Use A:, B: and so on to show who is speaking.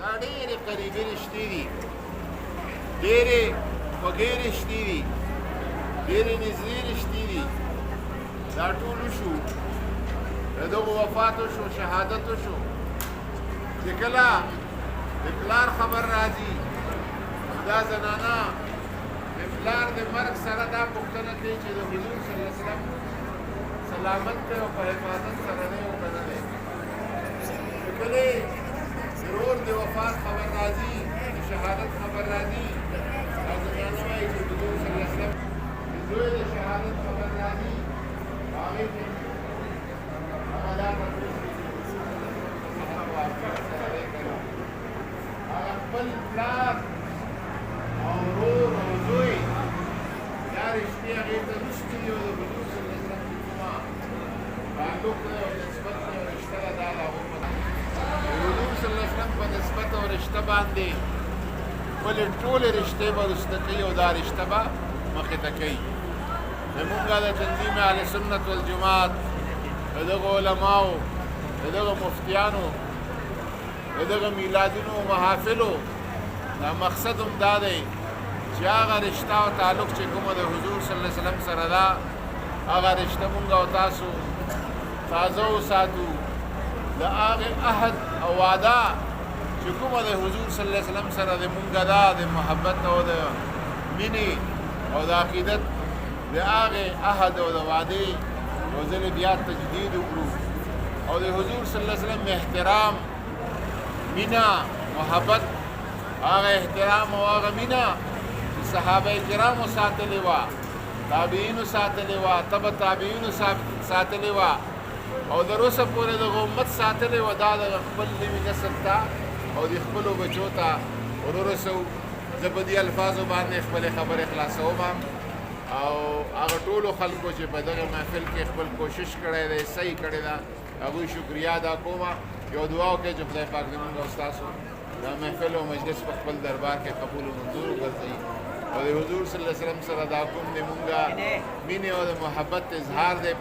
A: دا ډېرې قریبي رشتې دي، ډېرې خوږې رشتې دي، ډېرې نږدې رشتې دي. دا ټول وشو، د دغو وفات وشو، شهادت وشو. چې کله د پلار خبر راځي، دا زنانه د پلار د مرګ سره دا پوښتنه کوي چې د حضور صلی الله علیه وسلم سلامت دی او په حفاظت سره دی او که نه دی. چې کله د ورور د وفات خبر راځي، د شهادت خبر راځي، دا زنانه وایي چې حضور صلی الله علیه وسلم د زوی د شهادت خبر راځي، هغې کې هغه دا هغه خپل پلار او ورور او زوی دا رشتې هغې ته رسټي دي او د حضور صلی الله علیه وسلم چې کومه تعلق دی او نسبت دی او رشته ده، دا د هغو په د حضور صلی الله علیه وسلم په نسبت او رشته باندې خپلې ټولې رشتې به رسته کوي او دا رشته به مخې ته کوي. زمونږ د تنظیم اهل سنت والجماعت د دغو علماو، د دغه مفتیانو، د دغه میلادونو او محافلو دا مقصد هم دا دی چې هغه رشته او تعلق چې کومه د حضور صلی الله علیه وسلم سره ده، هغه رشته مونږ او تاسو تازه وساتو. د هغې عهد او وعده چې کومه د حضور صلی الله علیه وسلم سره د مونږ ده، د محبت او د مینې او د عقیدت د هغې عهد او د وعدې یو ځل بیا تجدید وکړو او د حضور صلی الله علیه وسلم احترام، مینه، محبت، هغه احترام او هغه مینه چې صحابه کرامو ساتلې وه، تابعینو ساتلې وه، تبع تابعینو ساتلې وه او تر اوسه پورې دغه امت ساتلې وه، دا د خپل نوي نسل ته او د خپلو بچو ته ورورسوو. زه په دې الفاظو باندې خپلې خبرې خلاصوم او هغه ټولو خلکو چې په دغه محفل کې خپل کوشش کړی دی، صحیح کړې ده، هغوی شکریه ادا کوم. یو دعا وکړئ چې خدای پاک زموږ او ستاسو دا محفل او مجلس په خپل دربار کې قبول او منظور وګرځوي او د حضور صلی الله علیه وسلم سره دا کوم د مونږه مینې او د محبت اظهار دی.